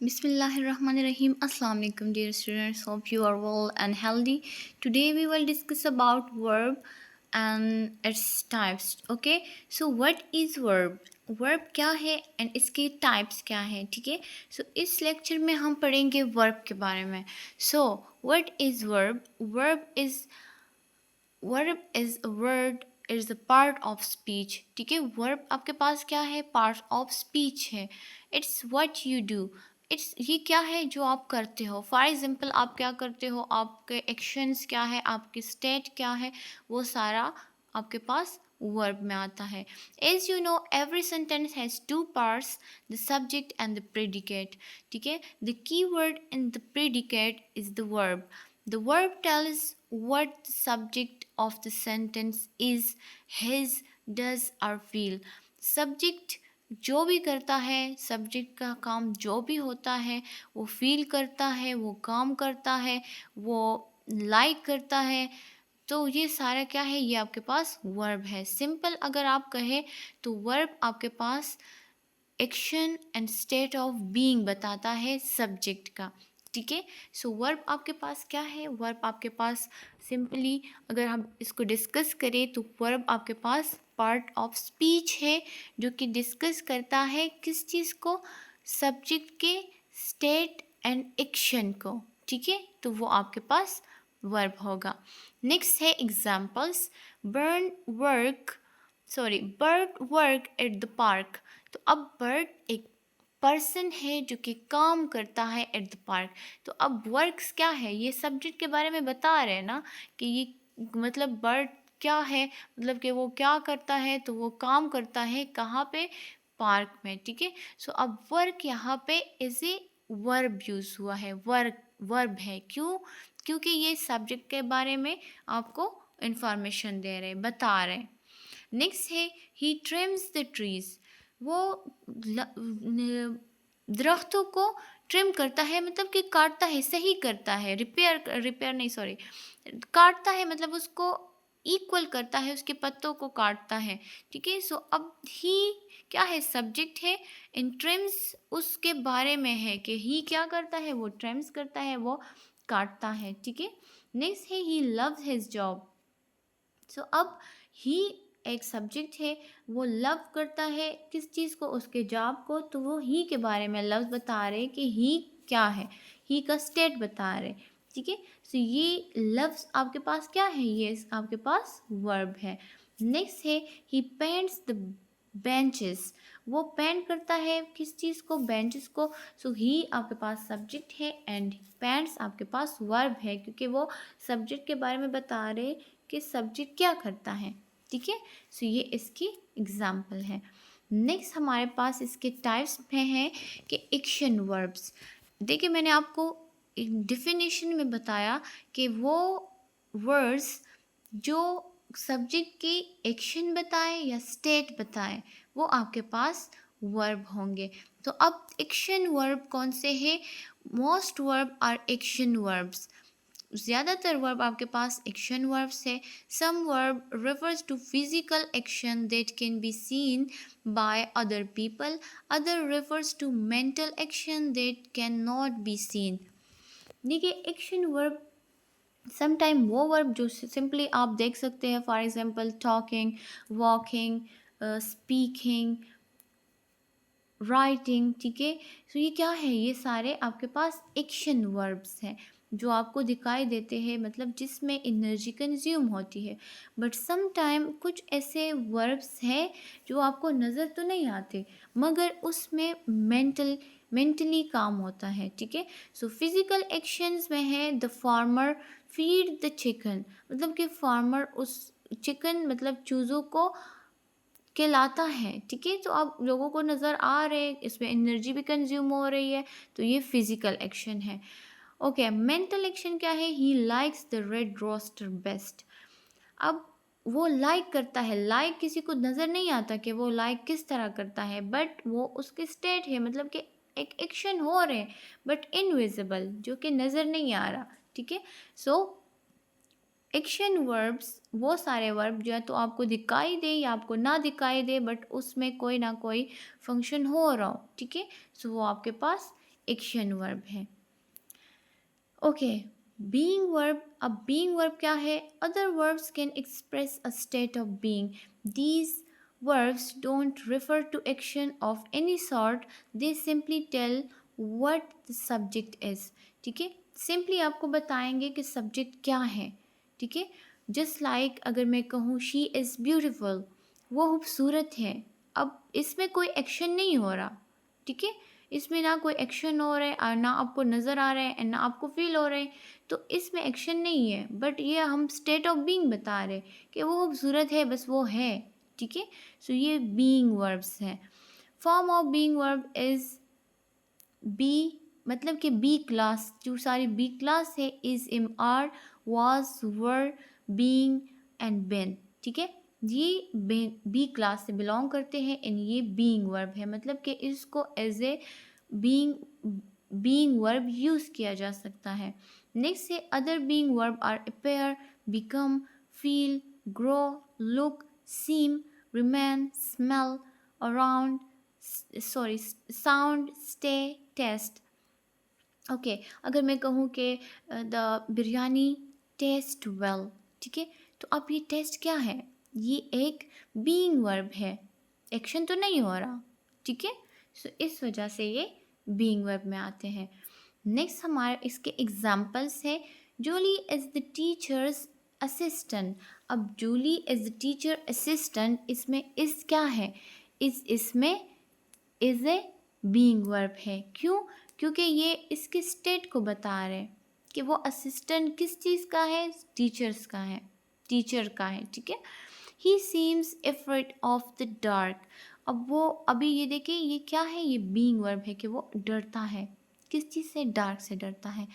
Bismillahirrahmanirrahim. Assalamu alaikum, dear students. Hope you are well and healthy. Today we will discuss about verb and its types. Okay, so what is verb? Verb क्या है and इसके types क्या हैं, ठीक है। सो इस lecture में हम पढ़ेंगे वर्ब के बारे में। So what is verb? Verb is a word is the part of speech, ठीक है। वर्ब आपके पास क्या है? पार्ट ऑफ स्पीच है। It's what you do. It's ये क्या है जो आप करते हो। फॉर एग्जाम्पल आप क्या करते हो, आपके एक्शंस क्या है, आपकी स्टेट क्या है, वो सारा आपके पास वर्ब में आता है। As you know every sentence has two parts, the subject and the predicate, ठीक है। The key word in the predicate is the verb. The verb tells what the subject of the sentence is, his, does or feel. Subject जो भी करता है, subject का काम जो भी होता है, वो फील करता है, वो काम करता है, वो लाइक करता है। तो ये सारा क्या है? ये आपके पास वर्ब है। सिंपल अगर आप कहें तो वर्ब आपके पास action and state of being बताता है सब्जेक्ट का, ठीक है। सो वर्ब आपके पास क्या है? वर्ब आपके पास सिंपली अगर हम इसको डिस्कस करें तो वर्ब आपके पास पार्ट ऑफ स्पीच है जो कि डिस्कस करता है किस चीज़ को? सब्जेक्ट के स्टेट एंड एक्शन को, ठीक है। तो वो आपके पास वर्ब होगा। नेक्स्ट है examples. Burn work bird work at the park. तो अब बर्ड एक पर्सन है जो कि काम करता है एट द पार्क। तो अब वर्क्स क्या है? ये सब्जेक्ट के बारे में बता रहे हैं ना कि ये मतलब बर्ड क्या है, मतलब कि वो क्या करता है, तो वो काम करता है कहाँ पे? पार्क में, ठीक है। सो अब वर्क यहाँ पे एज ए वर्ब यूज़ हुआ है, वर्ब है। क्यों? क्योंकि ये सब्जेक्ट के बारे में आपको इंफॉर्मेशन दे रहे, बता रहे। नेक्स्ट है ही ट्रिम्स द ट्रीज। वो दरख्तों को ट्रिम करता है, मतलब कि काटता है, सही करता है, रिपेयर नहीं, सॉरी, काटता है, मतलब उसको इक्वल करता है, उसके पत्तों को काटता है, ठीक है। सो अब ही क्या है? सब्जेक्ट है। इन ट्रिम्स उसके बारे में है कि ही क्या करता है? वो ट्रिम्स करता है, वो काटता है, ठीक है। नेक्स्ट है ही लव्स हिज जॉब। सो अब ही एक सब्जेक्ट है, वो लव करता है किस चीज़ को? उसके जॉब को। तो वो ही के बारे में लव्स बता रहे कि ही क्या है, ही का स्टेट बता रहे, ठीक है। सो ये लव्स आपके पास क्या है? ये आपके पास वर्ब है। नेक्स्ट है ही पेंट्स द बेंचेस। वो पेंट करता है किस चीज़ को? बेंचेस को। सो ही आपके पास सब्जेक्ट है एंड पेंट्स आपके पास वर्ब है, क्योंकि वो सब्जेक्ट के बारे में बता रहे कि सब्जेक्ट क्या करता है, ठीक है। सो ये इसकी एग्जाम्पल है। नेक्स्ट हमारे पास इसके टाइप्स में है कि एक्शन वर्ब्स। देखिए मैंने आपको डिफिनेशन में बताया कि वो वर्ड्स जो सब्जेक्ट की एक्शन बताए या स्टेट बताए वो आपके पास वर्ब होंगे। तो अब एक्शन वर्ब कौन से हैं? Most verb are action verbs. ज़्यादातर वर्ब आपके पास एक्शन वर्ब्स है। Some verb refers to physical action that can be seen by other people. Other refers to mental action that cannot be seen. देखिए action verb sometime वो verb जो simply आप देख सकते हैं, for example talking, walking, speaking, writing, ठीक है। So ये क्या है? ये सारे आपके पास एक्शन वर्ब्स हैं जो आपको दिखाई देते हैं, मतलब जिसमें एनर्जी कंज्यूम होती है। बट सम टाइम कुछ ऐसे वर्ब्स हैं जो आपको नज़र तो नहीं आते मगर उसमें मेंटली काम होता है, ठीक है। सो फिजिकल एक्शंस में है the farmer feed the chicken, मतलब कि फार्मर उस चिकन मतलब चूज़ों को कहलाता है, ठीक है। तो अब लोगों को नज़र आ रहे हैं, इसमें एनर्जी भी कंज्यूम हो रही है, तो ये फिजिकल एक्शन है। ओके, मेंटल एक्शन क्या है? He likes the red rooster best. अब वो लाइक करता है, लाइक किसी को नज़र नहीं आता कि वो लाइक किस तरह करता है, बट वो उसके स्टेट है, मतलब कि एक एक्शन हो रहे हैं बट इनविजिबल, जो कि नज़र नहीं आ रहा, ठीक है। सो एक्शन वर्ब्स वो सारे वर्ब जो है तो आपको दिखाई दे या आपको ना दिखाई दे बट उसमें कोई ना कोई फंक्शन हो रहा हो, ठीक है। सो वो आपके पास एक्शन वर्ब है। ओके, बीइंग वर्ब, अब बीइंग वर्ब क्या है? Other verbs can express a state of being. These verbs don't refer to action of any sort, they simply tell what the subject is। ठीक है, simply आपको बताएंगे कि subject क्या है। ठीक है, जस्ट लाइक अगर मैं कहूँ शी इज़ ब्यूटिफुल, वो खूबसूरत है, अब इसमें कोई एक्शन नहीं हो रहा। ठीक है, इसमें ना कोई एक्शन हो रहा है और ना आपको नज़र आ रहा है एंड ना आपको फील हो रहा है, तो इसमें एक्शन नहीं है, बट ये हम स्टेट ऑफ बीइंग बता रहे कि वो खूबसूरत है, बस वो है। ठीक है, सो ये बीइंग वर्ब्स हैं। Form of being verb is be, मतलब कि बी क्लास, जो सारी बी क्लास है, is, am, are, was, were, being and been. ठीक है, ये बी क्लास से बिलोंग करते हैं एंड ये बीइंग वर्ब है, मतलब कि इसको as a being verb use किया जा सकता है। नेक्स्ट है other being verb are appear, become, feel, grow, look, seem, remain, smell, around, sorry, sound, stay, taste. Okay, अगर मैं कहूँ कि द बिरयानी टेस्ट वेल, ठीक है, तो अब ये टेस्ट क्या है? ये एक बीइंग वर्ब है, एक्शन तो नहीं हो रहा। ठीक है, सो इस वजह से ये बीइंग वर्ब में आते हैं। नेक्स्ट हमारे इसके एग्जाम्पल्स है, Julie is the teacher's assistant. अब Julie is the teacher assistant, इसमें इस क्या है? इसमें इज़ ए बीइंग वर्ब है। क्यों? क्योंकि ये इसके स्टेट को बता रहे कि वो असिस्टेंट किस चीज़ का है? टीचर्स का है, टीचर का है। ठीक है, ही seems afraid of the dark. अब वो अभी ये देखिए ये क्या है? ये बीइंग वर्ब है कि वो डरता है, किस चीज़ से? डार्क से डरता है।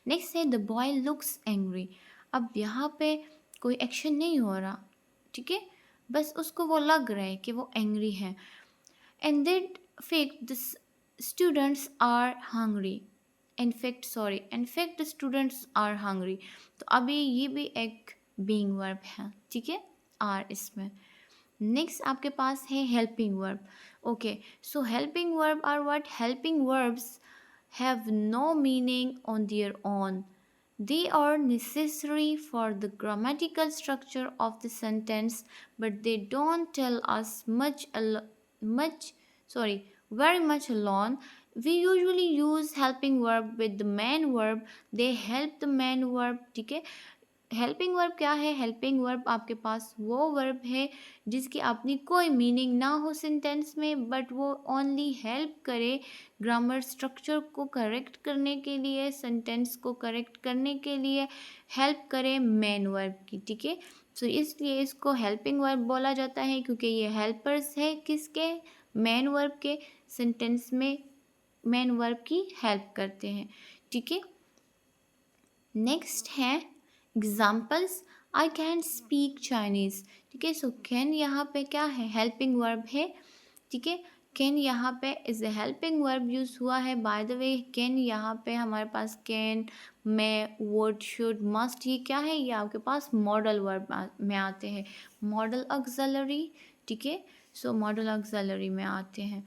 नेक्स्ट है द बॉय लुक्स एंग्री। अब यहाँ पे कोई एक्शन नहीं हो रहा। ठीक है, बस उसको वो लग रहा है कि वो एंग्री है। And that fact the students are hungry, in fact the students are hungry। तो अभी ये भी एक बीइंग वर्ब है। ठीक है, आर इसमें। नेक्स्ट आपके पास है helping verb. Okay, so helping verb are what? Helping verbs have no meaning on their own, they are necessary for the grammatical structure of the sentence, but they don't tell us much, very much alone. We usually use helping verb with the main verb, they help the main verb। ठीक है, helping verb क्या है? Helping verb आपके पास वो verb है जिसकी अपनी कोई मीनिंग ना हो सेंटेंस में, बट वो ओनली हेल्प करे ग्रामर स्ट्रक्चर को करेक्ट करने के लिए, सेंटेंस को करेक्ट करने के लिए हेल्प करे मेन वर्ब की। ठीक है, सो इसलिए इसको हेल्पिंग वर्ब बोला जाता है, क्योंकि ये हेल्पर्स है किसके? मेन वर्ब के, सेंटेंस में मेन वर्ब की हेल्प करते हैं। ठीक है, नेक्स्ट है examples, I can speak Chinese. ठीक है, सो कैन यहाँ पे क्या है? हेल्पिंग वर्ब है। ठीक है, कैन यहाँ पे is a helping verb use हुआ है। बाय द वे कैन यहाँ पे हमारे पास can, may, would, should, must, ये क्या है? ये आपके पास मॉडल वर्ब में आते हैं, मॉडल ऑक्सिलरी। ठीक है, सो मॉडल ऑक्सिलरी में आते हैं।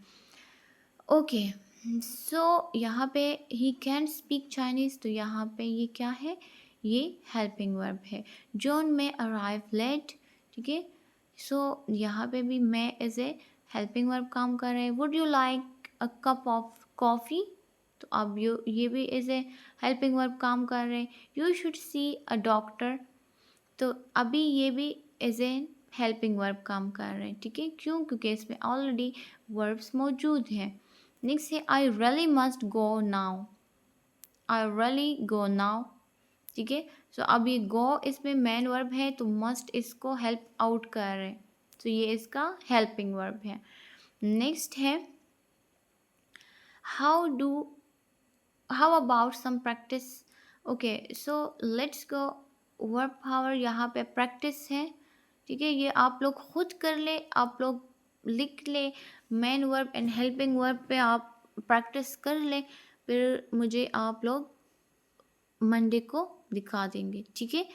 ओके, सो यहाँ पे ही कैन स्पीक चाइनीज़, तो यहाँ पे ये क्या है? ये हेल्पिंग वर्ब है। जॉन में अराइव लेट। ठीक है, सो यहाँ पे भी मैं एज ए हेल्पिंग वर्ब काम कर रहे हैं। Would you like a cup of coffee, तो अब ये भी एज ए हेल्पिंग वर्ब काम कर रहे हैं। You should see a doctor, तो अभी ये भी एज ए हेल्पिंग वर्ब काम कर रहे हैं। ठीक है, क्यों? क्योंकि इसमें ऑलरेडी वर्ब्स मौजूद हैं। नेक्स्ट है I really must go now, I really go now. ठीक है, सो अब ये गो इसमें मेन वर्ब है, तो मस्ट इसको हेल्प आउट कर रहे हैं, तो ये इसका हेल्पिंग वर्ब है। नेक्स्ट है how about some practice. Okay, so let's go verb power यहाँ पे प्रैक्टिस है। ठीक है, ये आप लोग खुद कर ले, आप लोग लिख ले, main verb and helping verb पे आप प्रैक्टिस कर ले, फिर मुझे आप लोग मंडे को दिखा देंगे। ठीक है,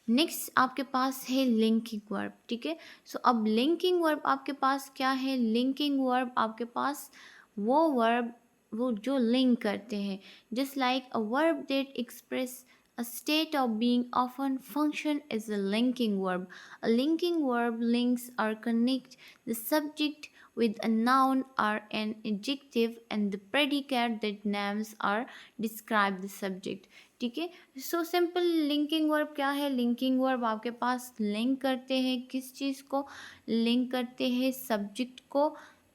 नेक्स्ट आपके पास है लिंकिंग वर्ब। ठीक है, सो अब लिंकिंग वर्ब आपके पास क्या है? लिंकिंग वर्ब आपके पास वो वर्ब वो जो लिंक करते हैं। Just like a verb that express a state of being often function as a linking verb. A linking verb links or connects the subject with a noun or an adjective and the predicate that names or describe the subject. ठीक है, so simple linking verb क्या है? Linking verb आपके पास link करते हैं किस चीज़ को? Link करते हैं सब्जेक्ट को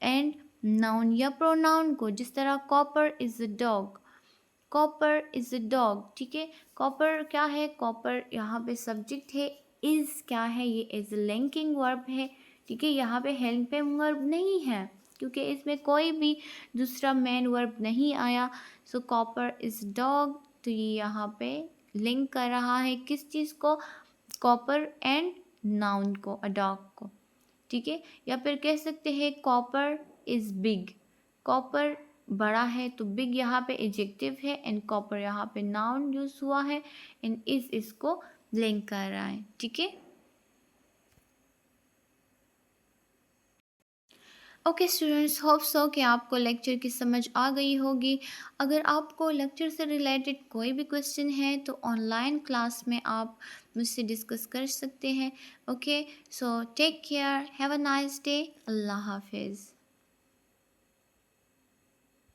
एंड नाउन या प्रोनाउन को। जिस तरह copper is a dog, copper is a dog, ठीक है। कॉपर क्या है? कॉपर यहाँ पे सब्जेक्ट है। इज क्या है? ये इज लिंकिंग वर्ब है, ठीक है। यहाँ पे हेल्पिंग वर्ब नहीं है क्योंकि इसमें कोई भी दूसरा मेन वर्ब नहीं आया। सो कॉपर इज डॉग, तो ये यहाँ पे लिंक कर रहा है किस चीज़ को? कॉपर एंड नाउन को, अ डॉग को, ठीक है। या फिर कह सकते हैं कॉपर इज बिग, कॉपर बड़ा है तो बिग यहाँ पे एडजेक्टिव है एंड कॉपर यहाँ पे नाउन यूज हुआ है एंड इज इसको लिंक कर रहा है, ठीक है। ओके स्टूडेंट्स, होप सो कि आपको लेक्चर की समझ आ गई होगी। अगर आपको लेक्चर से रिलेटेड कोई भी क्वेश्चन है तो ऑनलाइन क्लास में आप मुझसे डिस्कस कर सकते हैं। Okay, so take care, have a nice day, अल्लाह हाफिज़।